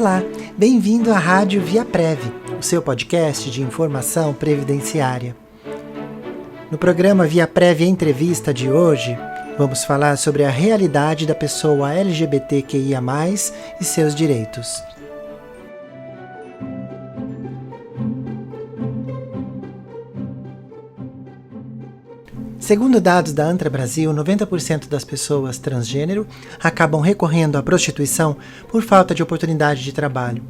Olá, bem-vindo à Rádio ViaPrev, o seu podcast de informação previdenciária. No programa ViaPrev Entrevista de hoje, vamos falar sobre a realidade da pessoa LGBTQIA+, e seus direitos. Segundo dados da Antra Brasil, 90% das pessoas transgênero acabam recorrendo à prostituição por falta de oportunidade de trabalho.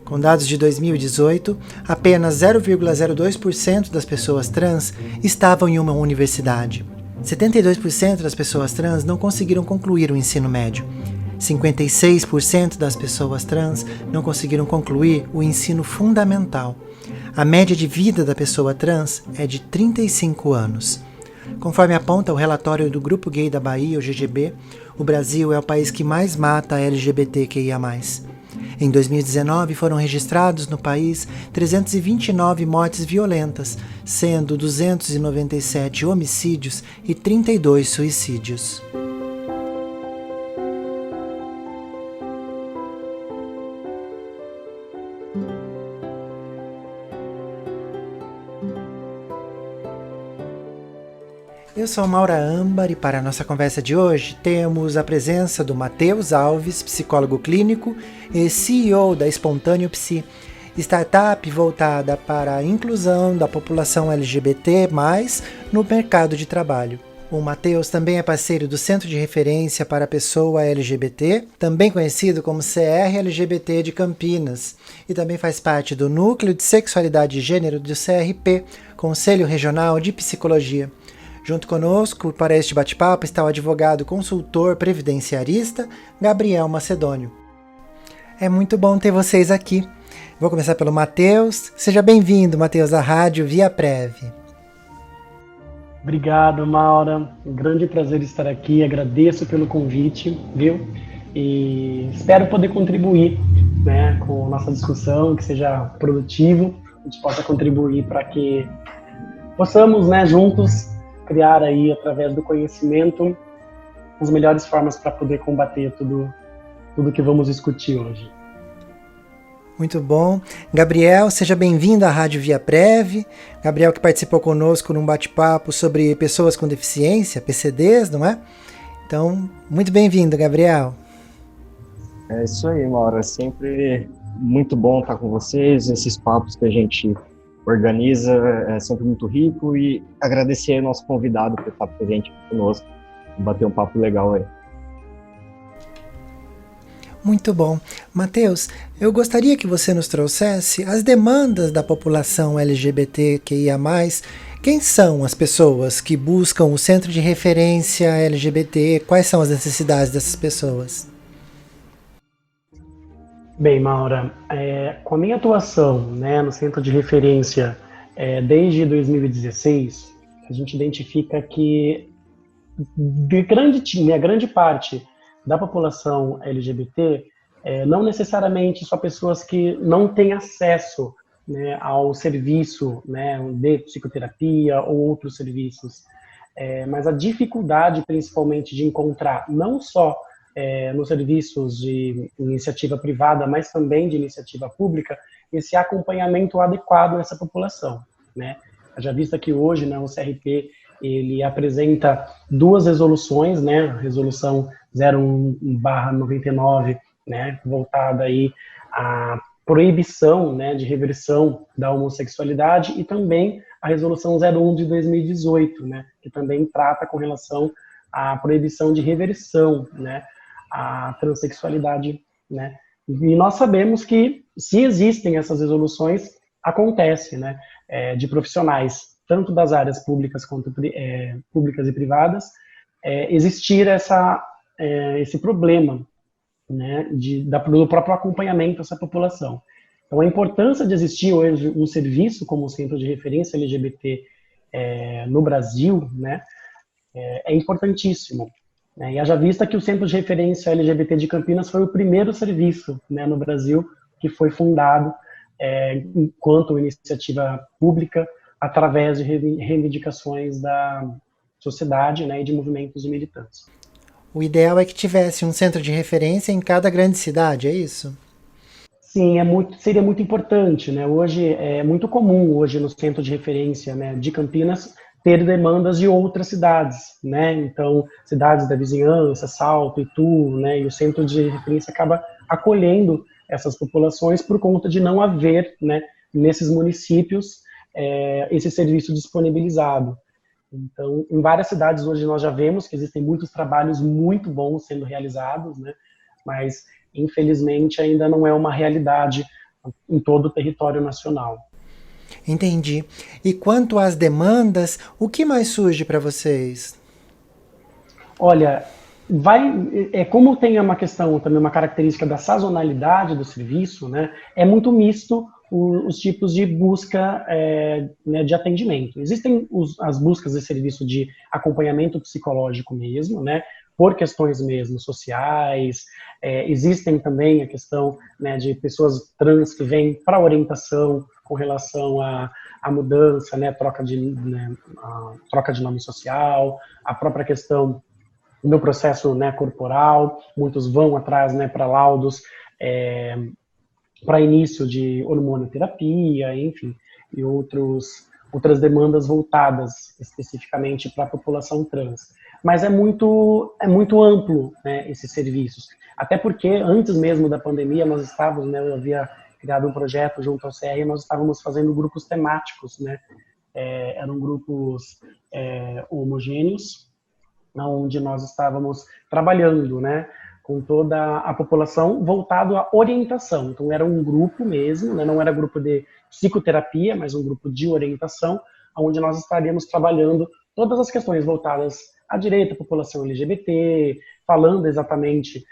Com dados de 2018, apenas 0,02% das pessoas trans estavam em uma universidade. 72% das pessoas trans não conseguiram concluir o ensino médio. 56% das pessoas trans não conseguiram concluir o ensino fundamental. A média de vida da pessoa trans é de 35 anos. Conforme aponta o relatório do Grupo Gay da Bahia, o GGB, o Brasil é o país que mais mata LGBTQIA+. Em 2019, foram registrados no país 329 mortes violentas, sendo 297 homicídios e 32 suicídios. Eu sou Maura Âmbar e para a nossa conversa de hoje temos a presença do Matheus Alves, psicólogo clínico e CEO da Espontâneo Psi, startup voltada para a inclusão da população LGBT+, no mercado de trabalho. O Matheus também é parceiro do Centro de Referência para a Pessoa LGBT, também conhecido como CR-LGBT de Campinas, e também faz parte do Núcleo de Sexualidade e Gênero do CRP, Conselho Regional de Psicologia. Junto conosco, para este bate-papo, está o advogado consultor previdenciarista Gabriel Macedônio. É muito bom ter vocês aqui. Vou começar pelo Matheus. Seja bem-vindo, Matheus, à Rádio ViaPrev. Obrigado, Maura. Um grande prazer estar aqui. Agradeço pelo convite, viu? E espero poder contribuir, né, com a nossa discussão, que seja produtivo, a gente possa contribuir para que possamos, né, juntos criar aí, através do conhecimento, as melhores formas para poder combater tudo que vamos discutir hoje. Muito bom. Gabriel, seja bem-vindo à Rádio ViaPrev. Gabriel que participou conosco num bate-papo sobre pessoas com deficiência, PCDs, não é? Então, muito bem-vindo, Gabriel. É isso aí, Maura. É sempre muito bom estar com vocês, esses papos que a gente organiza, é sempre muito rico, e agradecer ao nosso convidado por estar presente conosco e bater um papo legal aí. Muito bom. Matheus, eu gostaria que você nos trouxesse as demandas da população LGBTQIA+. Quem são as pessoas que buscam o Centro de Referência LGBT? Quais são as necessidades dessas pessoas? Bem, Maura, com a minha atuação, né, no Centro de Referência desde 2016, a gente identifica que grande parte da população LGBT não necessariamente só pessoas que não têm acesso, né, ao serviço, né, de psicoterapia ou outros serviços, mas a dificuldade principalmente de encontrar não só nos serviços de iniciativa privada, mas também de iniciativa pública, esse acompanhamento adequado a essa população, né? Já visto que hoje, né, o CRP ele apresenta duas resoluções, né, a resolução 01/99, né, voltada aí à proibição, né, de reversão da homossexualidade, e também a resolução 01 de 2018, né, que também trata com relação à proibição de reversão, né, a transexualidade, né? E nós sabemos que, se existem essas resoluções, acontece, né, de profissionais, tanto das áreas públicas quanto públicas e privadas, existir esse problema, né, do próprio acompanhamento a essa população. Então, a importância de existir hoje um serviço como o Centro de Referência LGBT no Brasil, né, é importantíssimo. E haja vista que o Centro de Referência LGBT de Campinas foi o primeiro serviço, né, no Brasil que foi fundado enquanto iniciativa pública através de reivindicações da sociedade, né, e de movimentos de militância. O ideal é que tivesse um centro de referência em cada grande cidade, é isso? Sim, seria muito importante, né? Hoje é muito comum hoje no centro de referência, né, de Campinas ter demandas de outras cidades, né? Então, cidades da vizinhança, Salto, Itu, né? E o centro de referência acaba acolhendo essas populações por conta de não haver, né, nesses municípios esse serviço disponibilizado. Então, em várias cidades hoje nós já vemos que existem muitos trabalhos muito bons sendo realizados, né? Mas infelizmente ainda não é uma realidade em todo o território nacional. Entendi. E quanto às demandas, o que mais surge para vocês? Olha, como tem uma questão também, uma característica da sazonalidade do serviço, né? É muito misto os tipos de busca né, de atendimento. Existem as buscas de serviço de acompanhamento psicológico mesmo, né? Por questões mesmo sociais. Existem também a questão, né, de pessoas trans que vêm para orientação com relação à mudança, né, troca de nome social, a própria questão do processo, né, corporal. Muitos vão atrás, né, para laudos, para início de hormonoterapia, enfim, e outras demandas voltadas especificamente para a população trans. Mas é muito amplo, né, esses serviços. Até porque antes mesmo da pandemia nós estávamos, né, eu havia criado um projeto junto ao CR, nós estávamos fazendo grupos temáticos, né, eram grupos homogêneos, onde nós estávamos trabalhando, né, com toda a população voltado à orientação. Então era um grupo mesmo, né, não era grupo de psicoterapia, mas um grupo de orientação, onde nós estaríamos trabalhando todas as questões voltadas à direita, à população LGBT, falando exatamente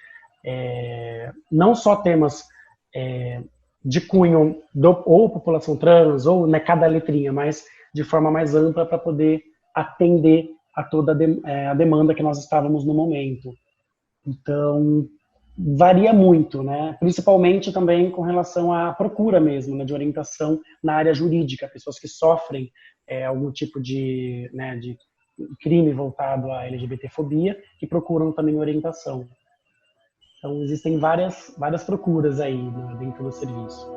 não só temas de cunho ou população trans, ou, né, cada letrinha, mas de forma mais ampla para poder atender a toda a demanda que nós estávamos no momento. Então, varia muito, né? Principalmente também com relação à procura mesmo, né, de orientação na área jurídica, pessoas que sofrem algum tipo de, né, de crime voltado à LGBTfobia, que procuram também orientação. Então, existem várias procuras aí, né, dentro do serviço.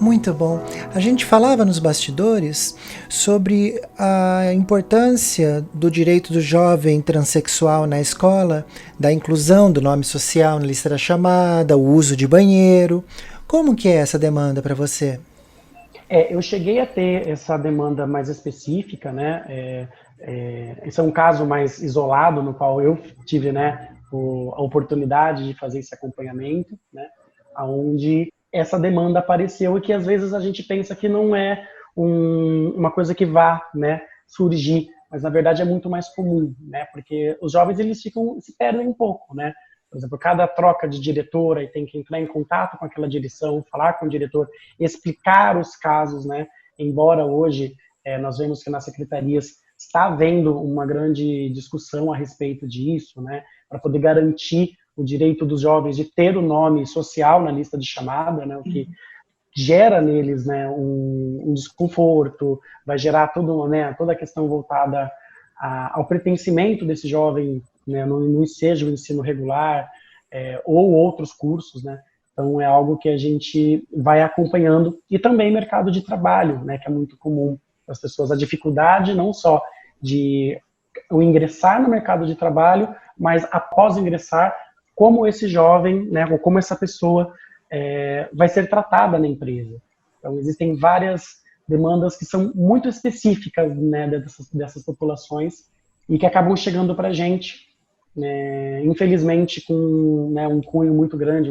Muito bom. A gente falava nos bastidores sobre a importância do direito do jovem transexual na escola, da inclusão do nome social na lista da chamada, o uso de banheiro. Como que é essa demanda para você? Eu cheguei a ter essa demanda mais específica, né? Esse é um caso mais isolado no qual eu tive, né, a oportunidade de fazer esse acompanhamento, né? Onde essa demanda apareceu e que às vezes a gente pensa que não é uma coisa que vá, né, surgir, mas na verdade é muito mais comum, né? Porque os jovens eles se perdem um pouco, né? Por exemplo, cada troca de diretora e tem que entrar em contato com aquela direção, falar com o diretor, explicar os casos, né? Embora hoje nós vemos que nas secretarias está havendo uma grande discussão a respeito disso, né? Para poder garantir o direito dos jovens de ter o nome social na lista de chamada, né? O que gera neles, né, um desconforto, vai gerar toda a questão voltada ao pertencimento desse jovem, né, no seja o ensino regular ou outros cursos, né? Então é algo que a gente vai acompanhando. E também mercado de trabalho, né, que é muito comum as pessoas, a dificuldade não só de o ingressar no mercado de trabalho, mas após ingressar, como esse jovem, né, ou como essa pessoa vai ser tratada na empresa. Então existem várias demandas que são muito específicas, né, dessas populações e que acabam chegando para a gente, né, infelizmente com, né, um cunho muito grande,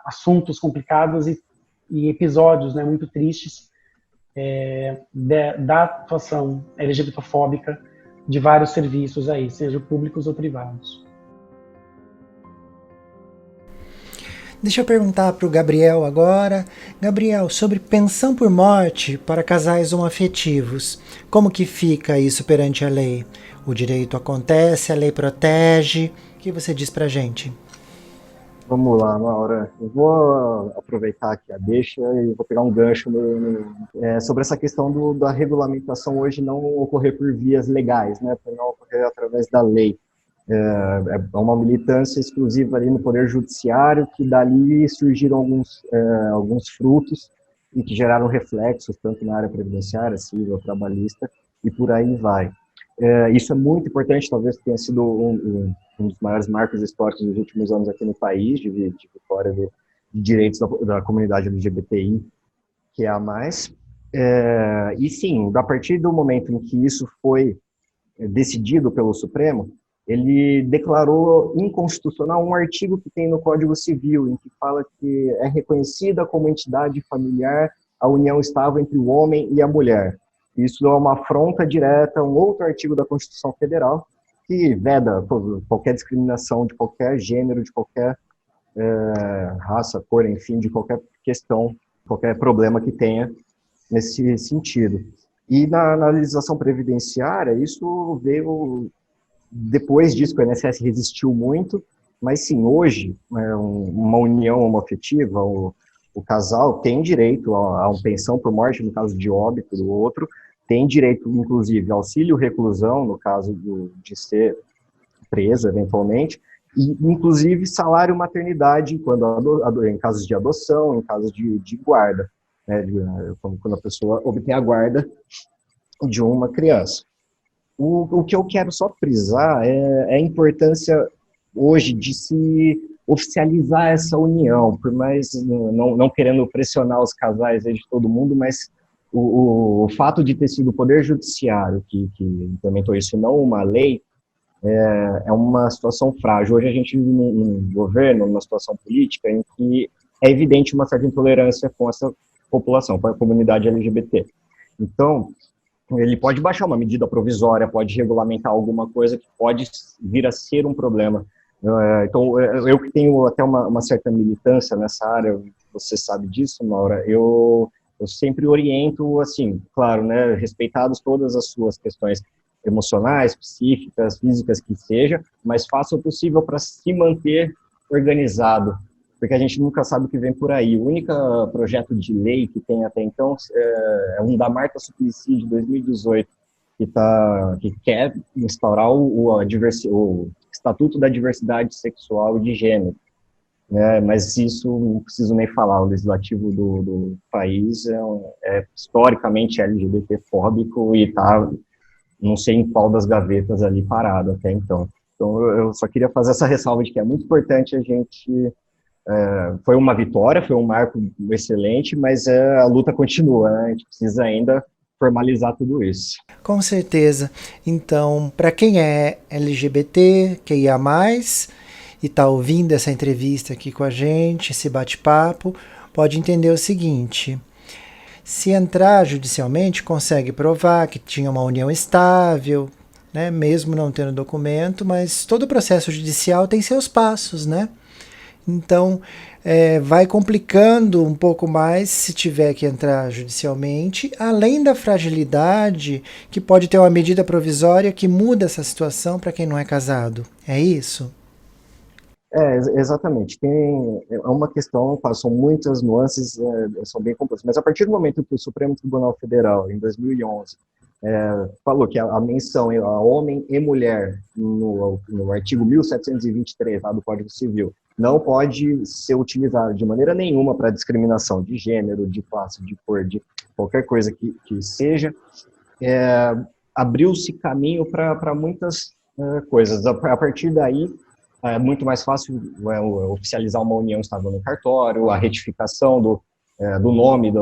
assuntos complicados e episódios, né, muito tristes da atuação LGBTfóbica de vários serviços aí, sejam públicos ou privados. Deixa eu perguntar para o Gabriel agora. Gabriel, sobre pensão por morte para casais homoafetivos. Como que fica isso perante a lei? O direito acontece, a lei protege. O que você diz para a gente? Vamos lá, Maura. Eu vou aproveitar aqui a deixa e vou pegar um gancho sobre essa questão da regulamentação hoje não ocorrer por vias legais, né, para não ocorrer através da lei. É uma militância exclusiva ali no Poder Judiciário, que dali surgiram alguns frutos e que geraram reflexos, tanto na área previdenciária, civil, trabalhista, e por aí vai. Isso é muito importante, talvez tenha sido um dos maiores marcos históricos dos últimos anos aqui no país, de vitória de direitos da comunidade LGBTI, que é a mais. E sim, a partir do momento em que isso foi decidido pelo Supremo, ele declarou inconstitucional um artigo que tem no Código Civil, em que fala que é reconhecida como entidade familiar a união estável entre o homem e a mulher. Isso é uma afronta direta a um outro artigo da Constituição Federal, que veda qualquer discriminação de qualquer gênero, de qualquer raça, cor, enfim, de qualquer questão, qualquer problema que tenha nesse sentido. E na legislação previdenciária, isso veio depois disso, que o INSS resistiu muito, mas sim, hoje, uma união homoafetiva, o casal tem direito a uma pensão por morte, no caso de óbito do outro, tem direito, inclusive, auxílio reclusão, no caso de ser preso, eventualmente, e, inclusive, salário maternidade, em casos de adoção, em casos de guarda, né, quando a pessoa obtém a guarda de uma criança. O que eu quero só frisar é a importância hoje de se oficializar essa união, por mais não querendo pressionar os casais aí de todo mundo, mas o fato de ter sido o Poder Judiciário que implementou isso e não uma lei, é uma situação frágil. Hoje a gente vive num governo, numa situação política em que é evidente uma certa intolerância com essa população, com a comunidade LGBT. Então, ele pode baixar uma medida provisória, pode regulamentar alguma coisa que pode vir a ser um problema. Então, eu que tenho até uma certa militância nessa área, você sabe disso, Maura, eu sempre oriento, assim, claro, né, respeitados todas as suas questões emocionais, psíquicas, físicas, que seja, mas faça o possível para se manter organizado, porque a gente nunca sabe o que vem por aí. O único projeto de lei que tem até então é um da Marta Suplicy, de 2018, que quer instaurar o Estatuto da Diversidade Sexual e de Gênero. Né? Mas isso não preciso nem falar, o legislativo do país é historicamente LGBT-fóbico e está, não sei em qual das gavetas ali parado até então. Então eu só queria fazer essa ressalva de que é muito importante a gente... foi uma vitória, foi um marco excelente, mas a luta continua, né? A gente precisa ainda formalizar tudo isso. Com certeza. Então, para quem é LGBT, QIA+, e está ouvindo essa entrevista aqui com a gente, esse bate-papo, pode entender o seguinte: se entrar judicialmente, consegue provar que tinha uma união estável, né, mesmo não tendo documento, mas todo o processo judicial tem seus passos, né? Então, vai complicando um pouco mais se tiver que entrar judicialmente, além da fragilidade que pode ter uma medida provisória que muda essa situação para quem não é casado. É isso? Exatamente. É uma questão, são muitas nuances, são bem complexas, mas a partir do momento que o Supremo Tribunal Federal, em 2011, falou que a menção a homem e mulher no artigo 1723 lá do Código Civil não pode ser utilizado de maneira nenhuma para discriminação de gênero, de classe, de cor, de qualquer coisa que seja, abriu-se caminho para muitas coisas. A partir daí, é muito mais fácil oficializar uma união estável no cartório, a retificação do nome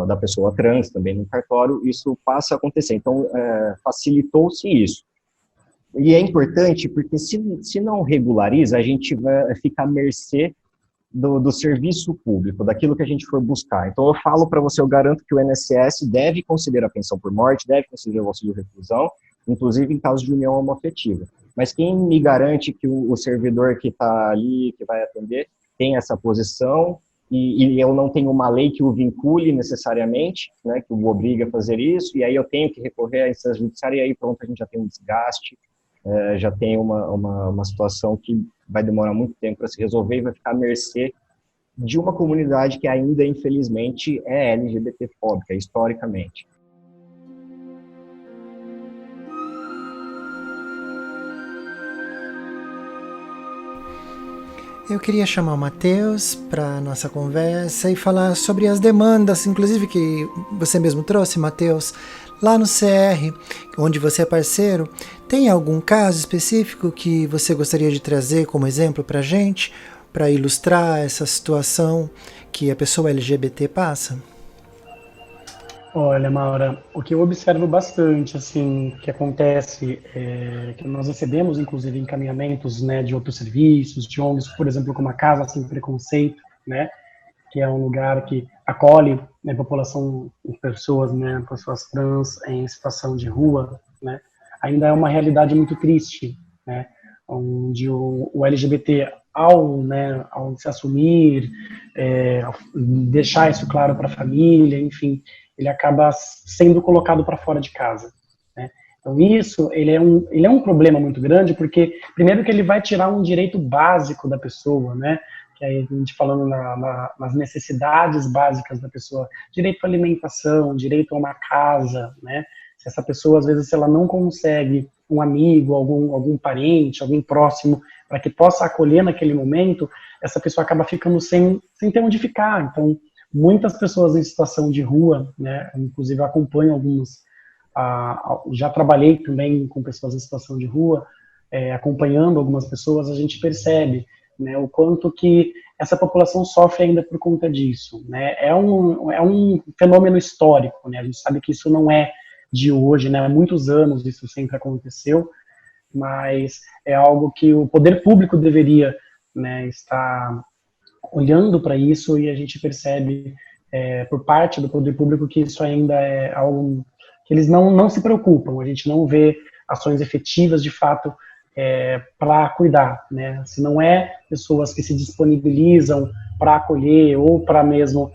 da pessoa trans também no cartório, isso passa a acontecer. Então, facilitou-se isso. E é importante porque se não regulariza, a gente vai ficar à mercê do serviço público, daquilo que a gente for buscar. Então, eu falo para você, eu garanto que o INSS deve considerar a pensão por morte, deve considerar o auxílio reclusão, inclusive em caso de união homoafetiva. Mas quem me garante que o servidor que está ali, que vai atender, tem essa posição e eu não tenho uma lei que o vincule necessariamente, né, que o obriga a fazer isso, e aí eu tenho que recorrer à instância judiciária e aí pronto, a gente já tem um desgaste, já tem uma situação que vai demorar muito tempo para se resolver e vai ficar à mercê de uma comunidade que ainda, infelizmente, é LGBT-fóbica, historicamente. Eu queria chamar o Matheus para nossa conversa e falar sobre as demandas, inclusive que você mesmo trouxe, Matheus, lá no CR, onde você é parceiro. Tem algum caso específico que você gostaria de trazer como exemplo para a gente, para ilustrar essa situação que a pessoa LGBT passa? Olha, Maura, o que eu observo bastante, assim, que acontece, que nós recebemos, inclusive, encaminhamentos, né, de outros serviços, de ONGs, por exemplo, como a Casa Sem Preconceito, né, que é um lugar que acolhe, né, população, pessoas trans em situação de rua, né, ainda é uma realidade muito triste, né, onde o LGBT, ao se assumir, ao deixar isso claro para a família, enfim, ele acaba sendo colocado para fora de casa, né? Então isso, ele é um problema muito grande, porque primeiro que ele vai tirar um direito básico da pessoa, né? Que aí a gente falando nas necessidades básicas da pessoa, direito à alimentação, direito a uma casa, né? Se essa pessoa, às vezes, se ela não consegue um amigo, algum parente, alguém próximo, para que possa acolher naquele momento, essa pessoa acaba ficando sem ter onde ficar. Então, muitas pessoas em situação de rua, né, inclusive eu acompanho algumas, já trabalhei também com pessoas em situação de rua, acompanhando algumas pessoas, a gente percebe, né, o quanto que essa população sofre ainda por conta disso, né. É um fenômeno histórico, né, a gente sabe que isso não é de hoje, né, há muitos anos isso sempre aconteceu, mas é algo que o poder público deveria, né, estar olhando para isso, e a gente percebe por parte do poder público que isso ainda é algo que eles não se preocupam, a gente não vê ações efetivas de fato para cuidar, né? Se não é pessoas que se disponibilizam para acolher ou para mesmo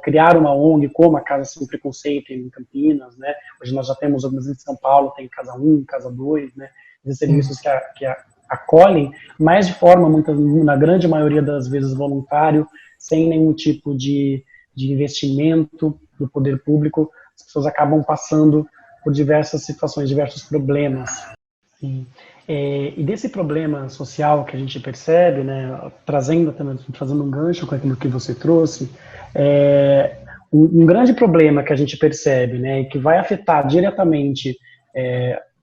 criar uma ONG como a Casa Sem Preconceito em Campinas, né? Hoje nós já temos algumas em São Paulo, tem Casa 1, Casa 2, né? Esses serviços que acolhem, mas de forma, na grande maioria das vezes, voluntário, sem nenhum tipo de investimento do poder público, as pessoas acabam passando por diversas situações, diversos problemas. E desse problema social que a gente percebe, né, fazendo um gancho com aquilo que você trouxe, um grande problema que a gente percebe, né, e que vai afetar diretamente,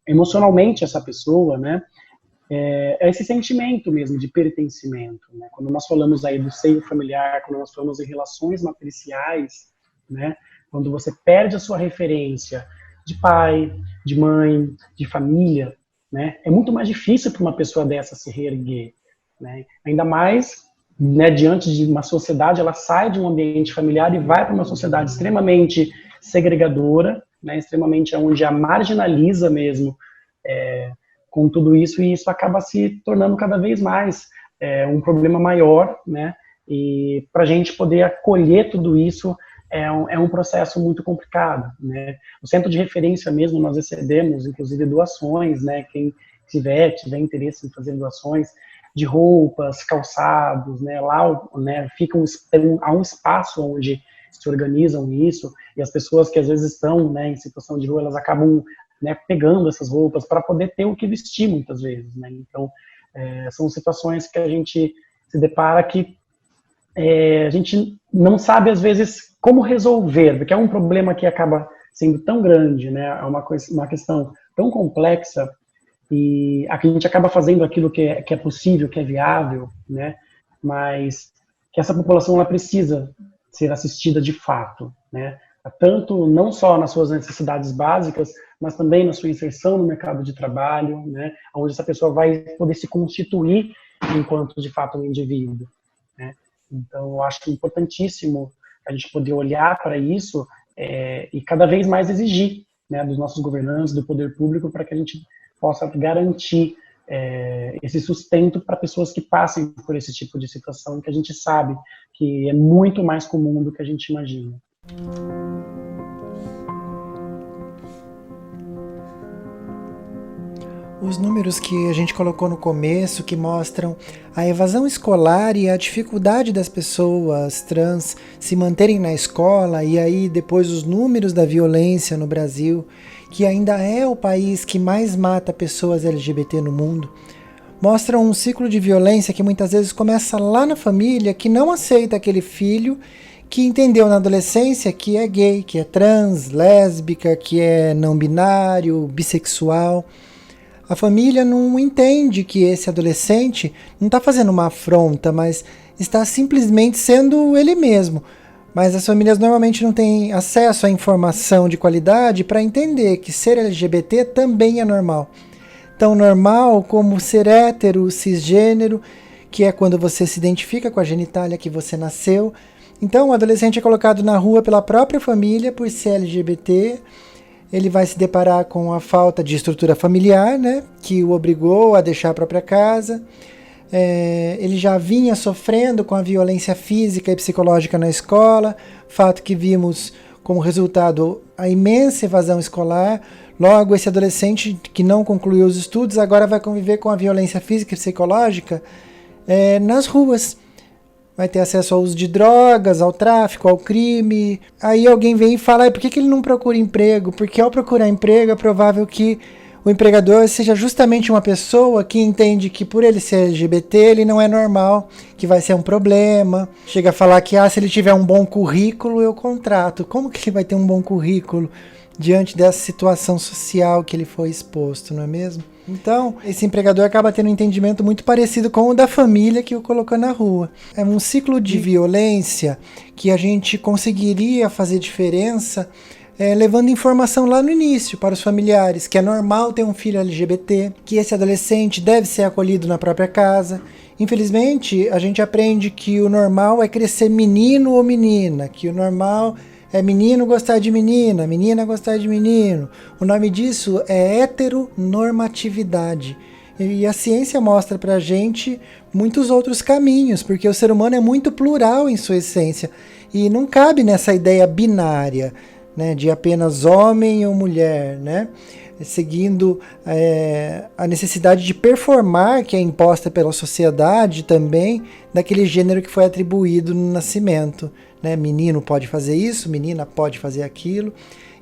emocionalmente essa pessoa, né, esse sentimento mesmo de pertencimento, né? Quando nós falamos aí do seio familiar, quando nós falamos em relações matriciais, né? Quando você perde a sua referência de pai, de mãe, de família, né? É muito mais difícil para uma pessoa dessa se reerguer, né? Ainda mais, né, diante de uma sociedade, ela sai de um ambiente familiar e vai para uma sociedade extremamente segregadora, né? Extremamente onde a marginaliza mesmo, com tudo isso, e isso acaba se tornando cada vez mais um problema maior, né? E para a gente poder acolher tudo isso é um processo muito complicado, né? O centro de referência mesmo, nós recebemos, inclusive, doações, né? Quem tiver interesse em fazer doações de roupas, calçados, né? Lá, né, há um espaço onde se organizam isso, e as pessoas que às vezes estão, né, em situação de rua, elas acabam, né, pegando essas roupas para poder ter o que vestir muitas vezes, né? Então, são situações que a gente se depara que a gente não sabe às vezes como resolver, porque é um problema que acaba sendo tão grande, né? É uma questão tão complexa, e a gente acaba fazendo aquilo que é possível, que é viável, né? Mas que essa população ela precisa ser assistida de fato, né? Tanto não só nas suas necessidades básicas, mas também na sua inserção no mercado de trabalho, né? Onde essa pessoa vai poder se constituir enquanto de fato um indivíduo, né? Então, eu acho importantíssimo a gente poder olhar para isso e cada vez mais exigir, né, dos nossos governantes, do poder público, para que a gente possa garantir esse sustento para pessoas que passem por esse tipo de situação, que a gente sabe que é muito mais comum do que a gente imagina. Os números que a gente colocou no começo, que mostram a evasão escolar e a dificuldade das pessoas trans se manterem na escola, e aí depois os números da violência no Brasil, que ainda é o país que mais mata pessoas LGBT no mundo, mostram um ciclo de violência que muitas vezes começa lá na família, que não aceita aquele filho que entendeu na adolescência que é gay, que é trans, lésbica, que é não binário, bissexual. A família não entende que esse adolescente não está fazendo uma afronta, mas está simplesmente sendo ele mesmo. Mas as famílias normalmente não têm acesso à informação de qualidade para entender que ser LGBT também é normal. Tão normal como ser hétero, cisgênero, que é quando você se identifica com a genitália que você nasceu. Então o adolescente é colocado na rua pela própria família por ser LGBT. Ele vai se deparar com a falta de estrutura familiar, né, que o obrigou a deixar a própria casa. Ele já vinha sofrendo com a violência física e psicológica na escola, fato que vimos como resultado a imensa evasão escolar. Logo, esse adolescente que não concluiu os estudos agora vai conviver com a violência física e psicológica nas ruas. Vai ter acesso ao uso de drogas, ao tráfico, ao crime. Aí alguém vem e fala, por que ele não procura emprego? Porque ao procurar emprego é provável que o empregador seja justamente uma pessoa que entende que por ele ser LGBT ele não é normal, que vai ser um problema. Chega a falar que se ele tiver um bom currículo eu contrato. Como que ele vai ter um bom currículo diante dessa situação social que ele foi exposto, não é mesmo? Então, esse empregador acaba tendo um entendimento muito parecido com o da família que o colocou na rua. É um ciclo de violência que a gente conseguiria fazer diferença levando informação lá no início para os familiares, que é normal ter um filho LGBT, que esse adolescente deve ser acolhido na própria casa. Infelizmente, a gente aprende que o normal é crescer menino ou menina, que o normal é menino gostar de menina, menina gostar de menino. O nome disso é heteronormatividade. E a ciência mostra pra gente muitos outros caminhos, porque o ser humano é muito plural em sua essência. E não cabe nessa ideia binária, né, de apenas homem ou mulher, né? Seguindo a necessidade de performar, que é imposta pela sociedade também, daquele gênero que foi atribuído no nascimento. Né? Menino pode fazer isso, menina pode fazer aquilo.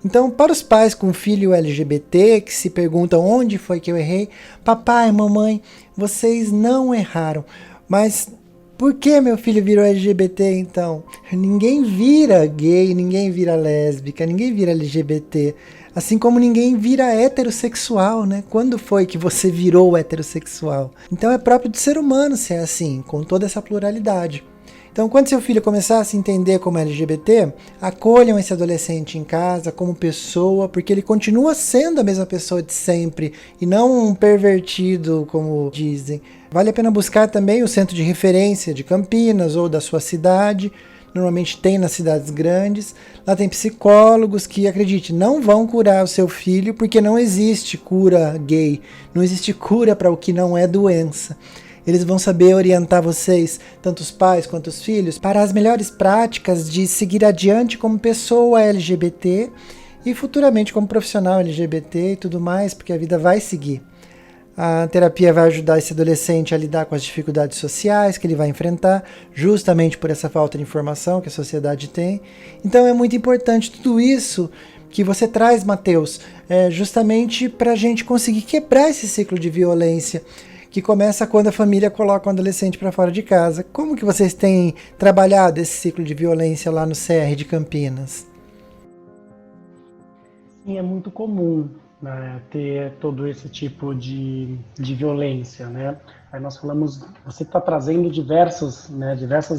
Então, para os pais com filho LGBT que se perguntam onde foi que eu errei, papai, mamãe, vocês não erraram. Mas por que meu filho virou LGBT então? Ninguém vira gay, ninguém vira lésbica, ninguém vira LGBT. Assim como ninguém vira heterossexual, né? Quando foi que você virou heterossexual? Então é próprio do ser humano ser assim, com toda essa pluralidade. Então, quando seu filho começar a se entender como LGBT, acolham esse adolescente em casa como pessoa, porque ele continua sendo a mesma pessoa de sempre e não um pervertido, como dizem. Vale a pena buscar também o centro de referência de Campinas ou da sua cidade. Normalmente tem nas cidades grandes. Lá tem psicólogos que, acredite, não vão curar o seu filho, porque não existe cura gay, não existe cura para o que não é doença. Eles vão saber orientar vocês, tanto os pais quanto os filhos, para as melhores práticas de seguir adiante como pessoa LGBT e futuramente como profissional LGBT e tudo mais, porque a vida vai seguir. A terapia vai ajudar esse adolescente a lidar com as dificuldades sociais que ele vai enfrentar, justamente por essa falta de informação que a sociedade tem. Então é muito importante tudo isso que você traz, Matheus, justamente para a gente conseguir quebrar esse ciclo de violência, que começa quando a família coloca um adolescente para fora de casa. Como que vocês têm trabalhado esse ciclo de violência lá no CR de Campinas? Sim, é muito comum, né, ter todo esse tipo de violência, né? Aí nós falamos, você está trazendo diversas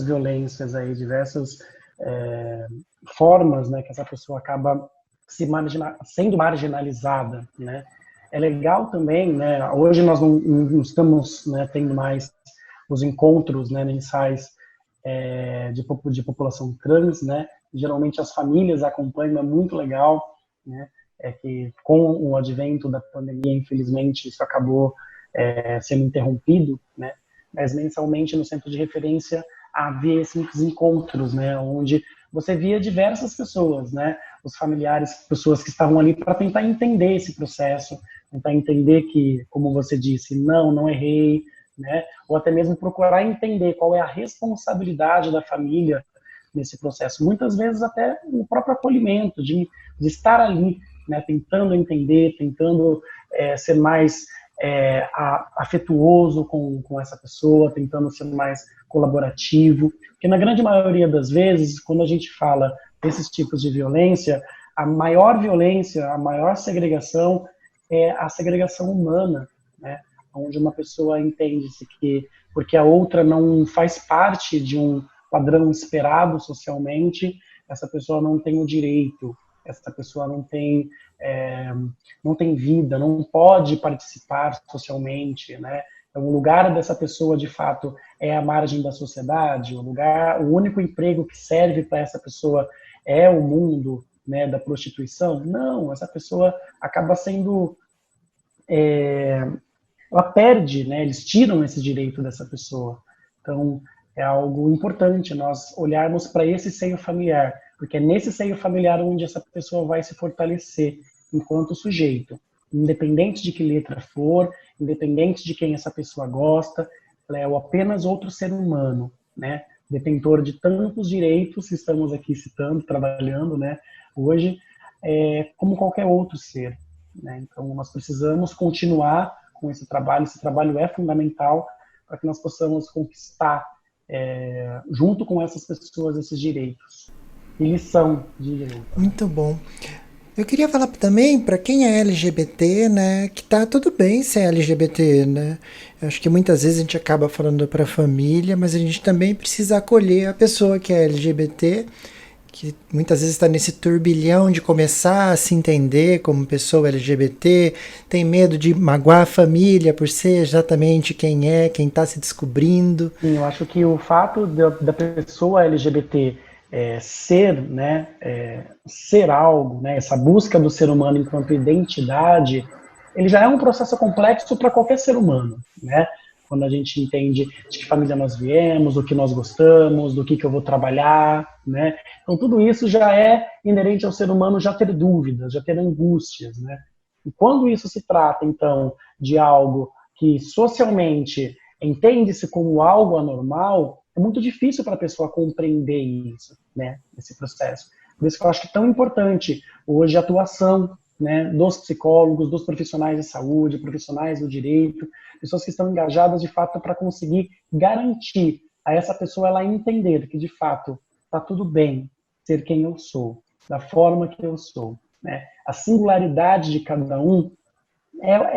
violências aí, diversas formas, né, que essa pessoa acaba sendo marginalizada, né? É legal também, né? Hoje nós não estamos, né, tendo mais os encontros, né, mensais de população trans, né? Geralmente as famílias acompanham, é muito legal, né? É que com o advento da pandemia, infelizmente, isso acabou sendo interrompido, né? Mas mensalmente no centro de referência havia esses encontros, né? Onde você via diversas pessoas, né? Os familiares, pessoas que estavam ali para tentar entender esse processo, tentar entender que, como você disse, não errei, né? Ou até mesmo procurar entender qual é a responsabilidade da família nesse processo. Muitas vezes até o próprio acolhimento, de estar ali, né? Tentando entender, tentando ser mais afetuoso com essa pessoa, tentando ser mais colaborativo, porque na grande maioria das vezes, quando a gente fala desses tipos de violência, a maior violência, a maior segregação é a segregação humana, né? Onde uma pessoa entende-se que, porque a outra não faz parte de um padrão esperado socialmente, essa pessoa não tem o direito, essa pessoa não tem vida, não pode participar socialmente, né? Então, o lugar dessa pessoa, de fato, é a margem da sociedade, o único emprego que serve para essa pessoa é o mundo, né, da prostituição. Não, essa pessoa acaba sendo... ela perde, né? Eles tiram esse direito dessa pessoa. Então, é algo importante nós olharmos para esse seio familiar, porque é nesse seio familiar onde essa pessoa vai se fortalecer enquanto sujeito, independente de que letra for, independente de quem essa pessoa gosta, ela é apenas outro ser humano, né? Detentor de tantos direitos que estamos aqui citando, trabalhando, né? Hoje, como qualquer outro ser, né? Então, nós precisamos continuar com esse trabalho é fundamental para que nós possamos conquistar, junto com essas pessoas, esses direitos. Eles são de direito. Muito bom. Eu queria falar também para quem é LGBT, né, que tá tudo bem ser LGBT, né? Eu acho que muitas vezes a gente acaba falando para a família, mas a gente também precisa acolher a pessoa que é LGBT, que muitas vezes está nesse turbilhão de começar a se entender como pessoa LGBT, tem medo de magoar a família por ser exatamente quem é, quem está se descobrindo. Sim, eu acho que o fato da pessoa LGBT ser, né, ser algo, né, essa busca do ser humano enquanto identidade, ele já é um processo complexo para qualquer ser humano, né? Quando a gente entende de que família nós viemos, do que nós gostamos, do que eu vou trabalhar, né? Então tudo isso já é inerente ao ser humano já ter dúvidas, já ter angústias, né? E quando isso se trata, então, de algo que socialmente entende-se como algo anormal, é muito difícil para a pessoa compreender isso, né? Esse processo. Por isso que eu acho que é tão importante hoje a atuação, né, dos psicólogos, dos profissionais de saúde, profissionais do direito, pessoas que estão engajadas de fato para conseguir garantir a essa pessoa ela entender que de fato está tudo bem ser quem eu sou, da forma que eu sou, né? A singularidade de cada um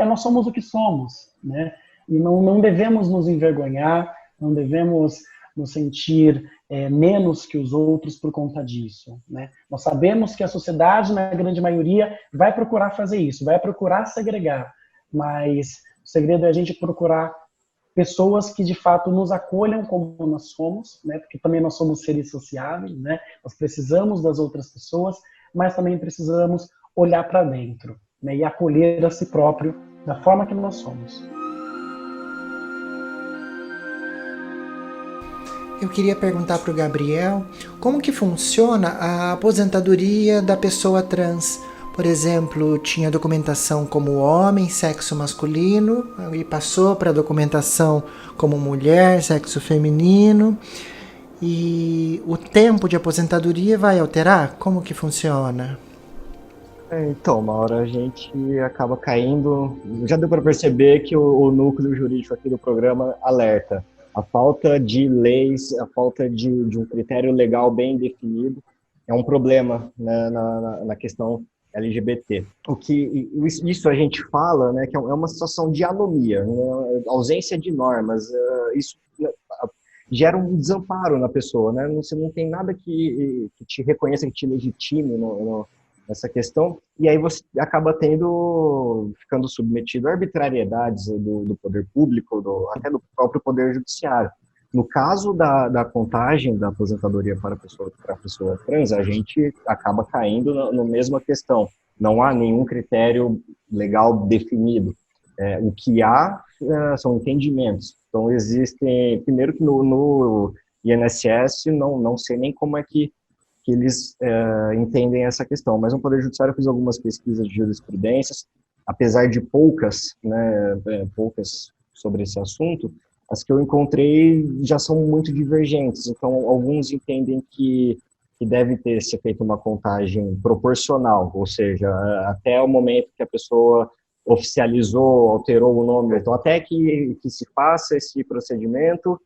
nós somos o que somos, né? E não devemos nos envergonhar, não devemos nos sentir menos que os outros por conta disso, né? Nós sabemos que a sociedade, na grande maioria, vai procurar fazer isso, vai procurar segregar, mas o segredo é a gente procurar pessoas que de fato nos acolham como nós somos, né? Porque também nós somos seres sociáveis, né? Nós precisamos das outras pessoas, mas também precisamos olhar para dentro, né? E acolher a si próprio da forma que nós somos. Eu queria perguntar para o Gabriel como que funciona a aposentadoria da pessoa trans. Por exemplo, tinha documentação como homem, sexo masculino, e passou para a documentação como mulher, sexo feminino. E o tempo de aposentadoria vai alterar? Como que funciona? Então, uma hora a gente acaba caindo. Já deu para perceber que o núcleo jurídico aqui do programa alerta. A falta de leis, a falta de um critério legal bem definido é um problema, né, na questão LGBT. Isso a gente fala, né, que é uma situação de anomia, né, ausência de normas. Isso gera um desamparo na pessoa, né? Você não tem nada que te reconheça, que te legitime nessa questão, e aí você acaba ficando submetido a arbitrariedades do poder público, até do próprio poder judiciário. No caso da contagem da aposentadoria para a pessoa trans, a gente acaba caindo na mesma questão. Não há nenhum critério legal definido. O que há são entendimentos. Então, existem, primeiro que no INSS, não sei nem como é que eles entendem essa questão. Mas no Poder Judiciário eu fiz algumas pesquisas de jurisprudências, apesar de poucas sobre esse assunto, as que eu encontrei já são muito divergentes. Então, alguns entendem que deve ter se feito uma contagem proporcional, ou seja, até o momento que a pessoa oficializou, alterou o nome. Então, até que se faça esse procedimento,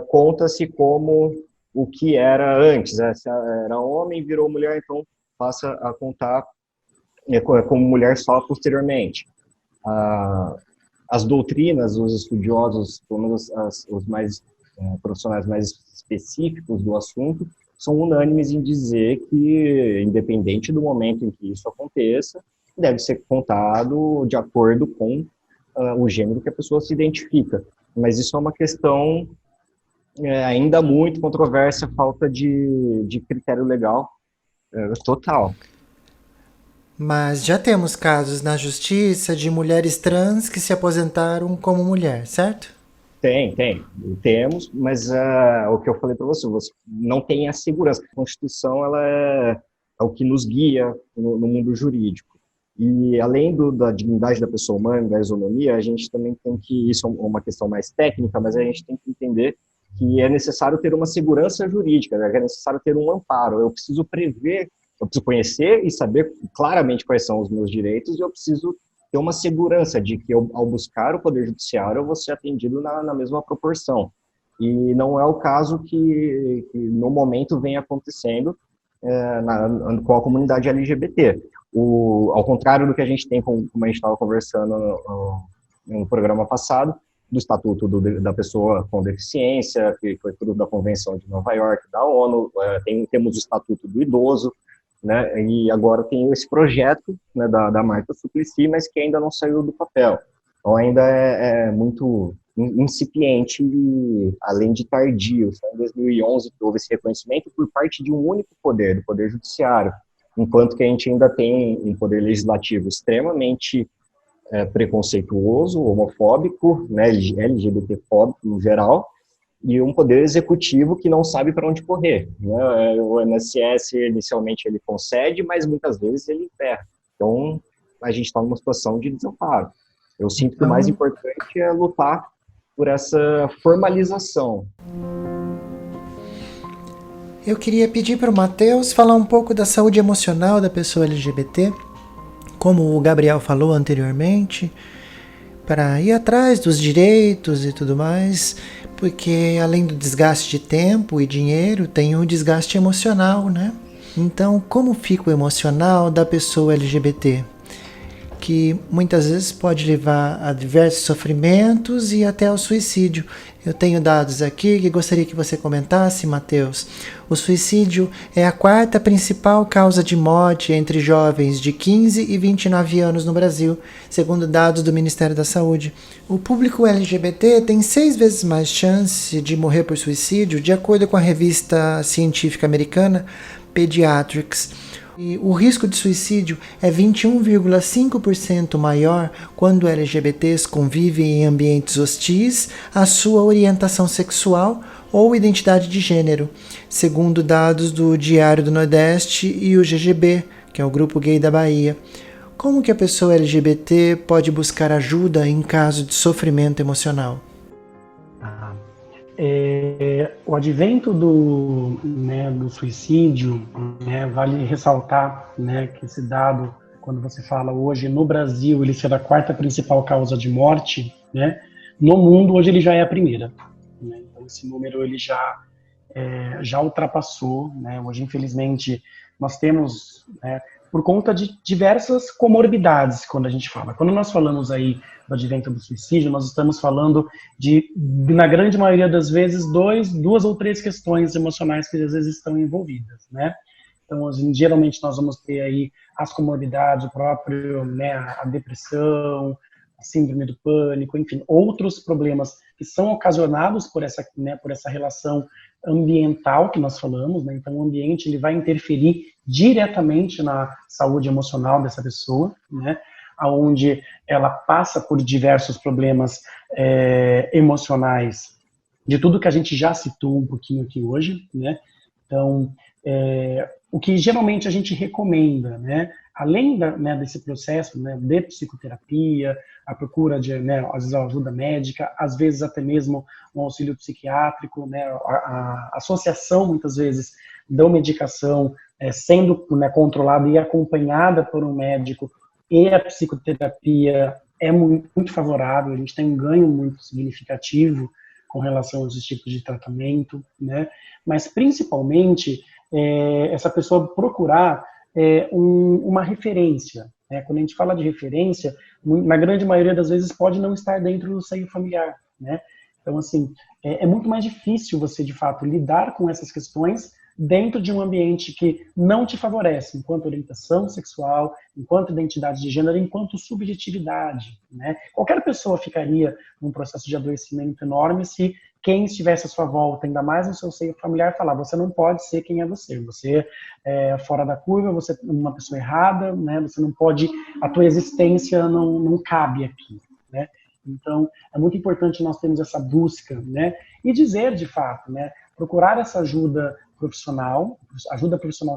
conta-se como o que era antes. Se era homem, virou mulher, então passa a contar como mulher só posteriormente. As doutrinas, os estudiosos, pelo menos os mais profissionais mais específicos do assunto, são unânimes em dizer que, independente do momento em que isso aconteça, deve ser contado de acordo com o gênero que a pessoa se identifica. Mas isso é uma questão ainda muito controversa, falta de critério legal total. Mas já temos casos na justiça de mulheres trans que se aposentaram como mulher, certo? Temos, mas o que eu falei para você não tem a segurança. A Constituição ela é o que nos guia no mundo jurídico. E além da dignidade da pessoa humana, da isonomia, a gente também tem que, isso é uma questão mais técnica, mas a gente tem que entender que é necessário ter uma segurança jurídica, né? É necessário ter um amparo. Eu preciso prever, eu preciso conhecer e saber claramente quais são os meus direitos, e eu preciso ter uma segurança de que ao buscar o Poder Judiciário eu vou ser atendido na mesma proporção. E não é o caso que no momento vem acontecendo com a comunidade LGBT. Ao contrário do que a gente tem, como a gente estava conversando no programa passado, do Estatuto da Pessoa com Deficiência, que foi fruto da Convenção de Nova York, da ONU, temos o Estatuto do Idoso, né, e agora tem esse projeto, né, da Marta Suplicy, mas que ainda não saiu do papel. Então ainda é muito incipiente e, além de tardio. Só em 2011 que houve esse reconhecimento por parte de um único poder, do Poder Judiciário, enquanto que a gente ainda tem um poder legislativo extremamente preconceituoso, homofóbico, né, LGBTfóbico no geral, e um poder executivo que não sabe para onde correr, né? O INSS, inicialmente, ele concede, mas muitas vezes ele enterra. Então, a gente está numa situação de desamparo. Eu sinto que o mais importante é lutar por essa formalização. Eu queria pedir para o Matheus falar um pouco da saúde emocional da pessoa LGBT, como o Gabriel falou anteriormente, para ir atrás dos direitos e tudo mais, porque além do desgaste de tempo e dinheiro, tem o desgaste emocional, né? Então, como fica o emocional da pessoa LGBT? Que muitas vezes pode levar a diversos sofrimentos e até ao suicídio. Eu tenho dados aqui que gostaria que você comentasse, Matheus. O suicídio é a quarta principal causa de morte entre jovens de 15 e 29 anos no Brasil, segundo dados do Ministério da Saúde. O público LGBT tem 6 vezes mais chance de morrer por suicídio, de acordo com a revista científica americana Pediatrics. E o risco de suicídio é 21,5% maior quando LGBTs convivem em ambientes hostis à sua orientação sexual ou identidade de gênero, segundo dados do Diário do Nordeste e o GGB, que é o Grupo Gay da Bahia. Como que a pessoa LGBT pode buscar ajuda em caso de sofrimento emocional? O advento do suicídio, né, vale ressaltar, né, que esse dado, quando você fala hoje no Brasil, ele ser a quarta principal causa de morte, né, no mundo hoje ele já é a primeira. Né, então esse número ele já ultrapassou. Né, hoje, infelizmente, nós temos, né, por conta de diversas comorbidades, quando a gente fala. Quando nós falamos aí do advento do suicídio, nós estamos falando na grande maioria das vezes, duas ou três questões emocionais que às vezes estão envolvidas, né? Então, geralmente nós vamos ter aí as comorbidades, o próprio, né, a depressão, a síndrome do pânico, enfim, outros problemas que são ocasionados por essa relação ambiental que nós falamos, né? Então, o ambiente ele vai interferir diretamente na saúde emocional dessa pessoa, né? Onde ela passa por diversos problemas emocionais, de tudo que a gente já citou um pouquinho aqui hoje, né? Então, o que geralmente a gente recomenda, né? Além desse processo, né, de psicoterapia, a procura de, né, às vezes, ajuda médica, às vezes até mesmo um auxílio psiquiátrico, né, a associação, muitas vezes, da medicação sendo, né, controlada e acompanhada por um médico e a psicoterapia é muito favorável, a gente tem um ganho muito significativo com relação a esses tipos de tratamento, né? Mas principalmente essa pessoa procurar uma referência, né? Quando a gente fala de referência, na grande maioria das vezes pode não estar dentro do seio familiar, né? Então, assim, é muito mais difícil você, de fato, lidar com essas questões dentro de um ambiente que não te favorece, enquanto orientação sexual, enquanto identidade de gênero, enquanto subjetividade, né? Qualquer pessoa ficaria num processo de adoecimento enorme se quem estivesse à sua volta, ainda mais no seu seio familiar, falar: você não pode ser quem é você é fora da curva, você é uma pessoa errada, né? Você não pode, a tua existência não cabe aqui, né? Então, é muito importante nós termos essa busca, né? E dizer, de fato, né? Procurar essa ajuda profissional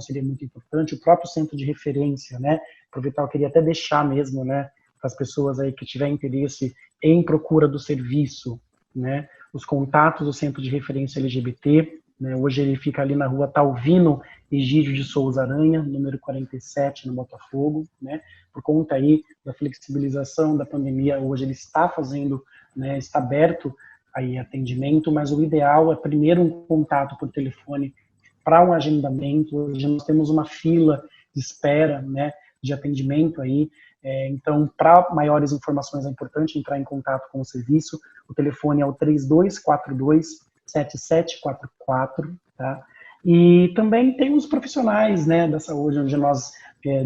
seria muito importante, o próprio centro de referência, né? Aproveitar, eu queria até deixar mesmo, né? Para as pessoas aí que tiverem interesse em procura do serviço, né? Os contatos do centro de referência LGBT, né? Hoje ele fica ali na rua Talvino Egídio de Souza Aranha, número 47, no Botafogo, né? Por conta aí da flexibilização da pandemia, hoje ele está fazendo, né? Está aberto aí atendimento, mas o ideal é primeiro um contato por telefone para um agendamento. Hoje nós temos uma fila de espera, né, de atendimento aí. Então, para maiores informações é importante entrar em contato com o serviço. O telefone é o 3242-7744, tá? E também tem os profissionais, né, da saúde, onde nós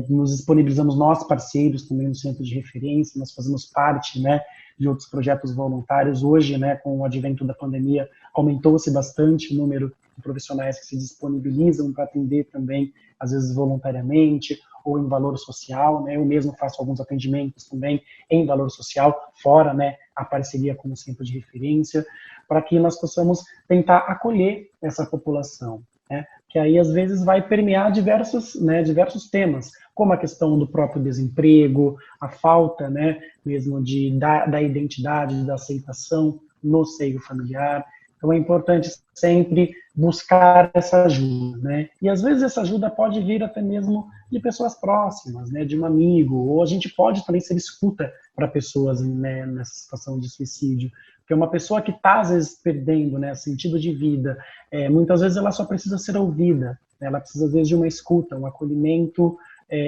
nos disponibilizamos, nós parceiros também no centro de referência, nós fazemos parte, né, de outros projetos voluntários. Hoje, né, com o advento da pandemia, aumentou-se bastante o número de profissionais que se disponibilizam para atender também, às vezes voluntariamente, ou em valor social, né? Eu mesmo faço alguns atendimentos também em valor social, fora, né, a parceria com o centro de referência, para que nós possamos tentar acolher essa população, né? Que aí às vezes vai permear diversos temas, como a questão do próprio desemprego, a falta, né, mesmo da identidade, da aceitação no seio familiar. Então é importante sempre buscar essa ajuda, né? E às vezes essa ajuda pode vir até mesmo de pessoas próximas, né, de um amigo, ou a gente pode também ser escuta para pessoas, né, nessa situação de suicídio. Porque uma pessoa que está, às vezes, perdendo, né, sentido de vida, muitas vezes ela só precisa ser ouvida, né? Ela precisa, às vezes, de uma escuta, um acolhimento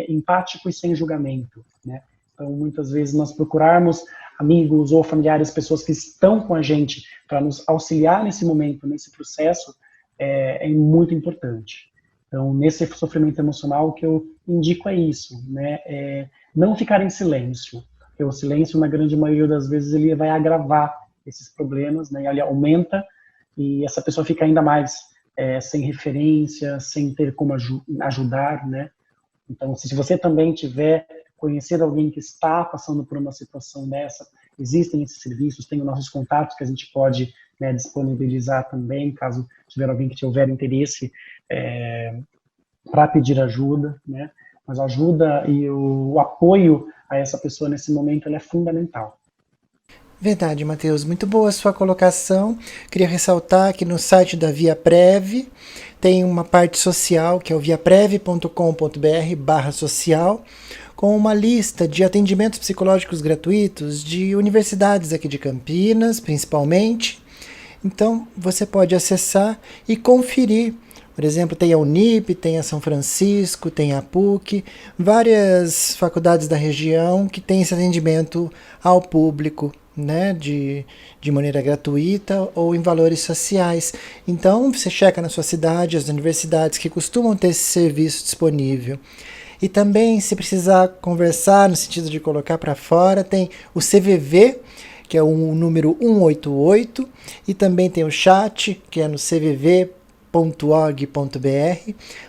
empático e sem julgamento, né? Então, muitas vezes, nós procurarmos amigos ou familiares, pessoas que estão com a gente para nos auxiliar nesse momento, nesse processo, é muito importante. Então, nesse sofrimento emocional, o que eu indico é isso, né? Não ficar em silêncio, porque o silêncio, na grande maioria das vezes, ele vai agravar esses problemas, né? Ele aumenta e essa pessoa fica ainda mais sem referência, sem ter como ajudar, né? Então, se você também tiver conhecer alguém que está passando por uma situação dessa, existem esses serviços, tem os nossos contatos que a gente pode, né, disponibilizar também, caso tiver alguém que tiver interesse para pedir ajuda, né? Mas a ajuda e o apoio a essa pessoa nesse momento é fundamental. Verdade, Matheus. Muito boa a sua colocação. Queria ressaltar que no site da ViaPrev tem uma parte social, que é o viaprev.com.br/social, com uma lista de atendimentos psicológicos gratuitos de universidades aqui de Campinas, principalmente. Então, você pode acessar e conferir. Por exemplo, tem a Unip, tem a São Francisco, tem a PUC, várias faculdades da região que têm esse atendimento ao público, né, de maneira gratuita ou em valores sociais. Então, você checa na sua cidade as universidades que costumam ter esse serviço disponível. E também, se precisar conversar no sentido de colocar para fora, tem o CVV, que é o número 188, e também tem o chat, que é no cvv.org.br,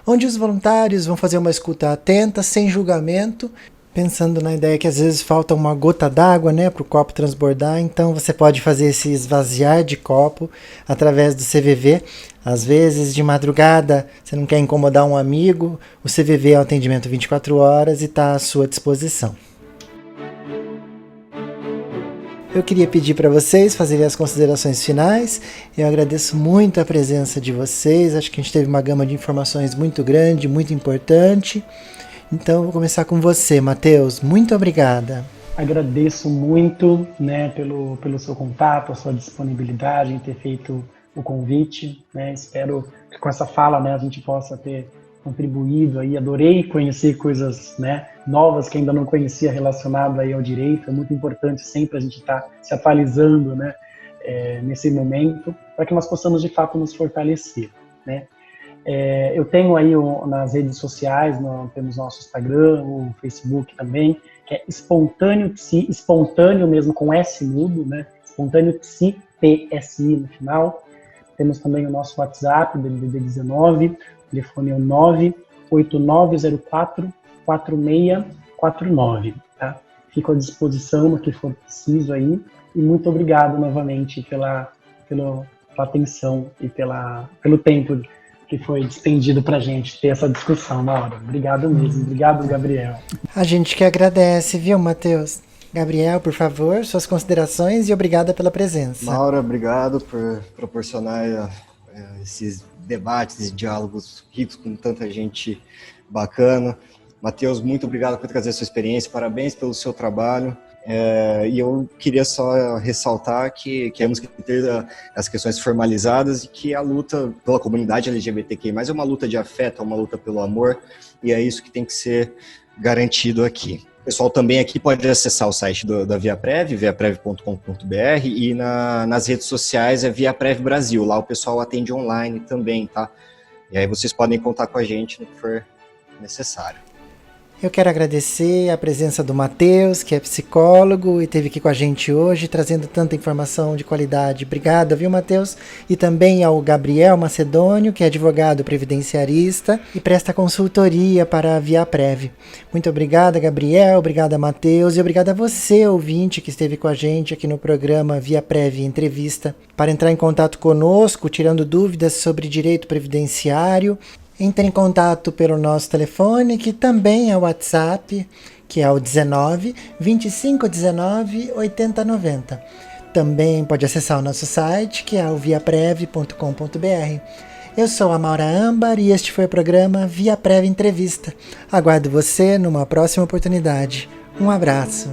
onde os voluntários vão fazer uma escuta atenta, sem julgamento, pensando na ideia que às vezes falta uma gota d'água, né, para o copo transbordar. Então você pode fazer esse esvaziar de copo através do CVV. Às vezes, de madrugada, você não quer incomodar um amigo, o CVV é um atendimento 24 horas e está à sua disposição. Eu queria pedir para vocês fazerem as considerações finais. Eu agradeço muito a presença de vocês. Acho que a gente teve uma gama de informações muito grande, muito importante. Então, vou começar com você, Matheus. Muito obrigada. Agradeço muito, né, pelo seu contato, a sua disponibilidade em ter feito o convite, né? Espero que com essa fala, né, a gente possa ter contribuído aí. Adorei conhecer coisas, né, novas que ainda não conhecia relacionado aí ao direito. É muito importante sempre a gente estar se atualizando, né, nesse momento, para que nós possamos de fato nos fortalecer, né? Eu tenho aí nas redes sociais, temos nosso Instagram, o Facebook também, que é Espontâneo Psi, espontâneo mesmo com S mudo, né? Espontâneo Psi, PSI no final. Temos também o nosso WhatsApp, DDD 19, o telefone é o 989044649, tá? Fico à disposição no que for preciso aí, e muito obrigado novamente pela atenção e pelo tempo que foi despendido para a gente ter essa discussão, Maura. Obrigado mesmo. Obrigado, Gabriel. A gente que agradece, viu, Matheus? Gabriel, por favor, suas considerações e obrigada pela presença. Maura, obrigado por proporcionar esses debates e diálogos ricos com tanta gente bacana. Matheus, muito obrigado por trazer sua experiência, parabéns pelo seu trabalho. E eu queria só ressaltar que temos que ter as questões formalizadas e que a luta pela comunidade LGBTQI+, é uma luta de afeto, é uma luta pelo amor, e é isso que tem que ser garantido aqui. O pessoal também aqui pode acessar o site da ViaPrev, viaprev.com.br, e nas redes sociais é ViaPrev Brasil, lá o pessoal atende online também, tá? E aí vocês podem contar com a gente no que for necessário. Eu quero agradecer a presença do Matheus, que é psicólogo e esteve aqui com a gente hoje, trazendo tanta informação de qualidade. Obrigada, viu, Matheus? E também ao Gabriel Macedônio, que é advogado previdenciarista e presta consultoria para a ViaPrev. Muito obrigada, Gabriel, obrigada, Matheus, e obrigada a você, ouvinte, que esteve com a gente aqui no programa ViaPrev Entrevista. Para entrar em contato conosco, tirando dúvidas sobre direito previdenciário, entre em contato pelo nosso telefone, que também é o WhatsApp, que é o 19 25 19 80 90. Também pode acessar o nosso site, que é o viaprev.com.br. Eu sou a Maura Âmbar e este foi o programa ViaPrev Entrevista. Aguardo você numa próxima oportunidade. Um abraço.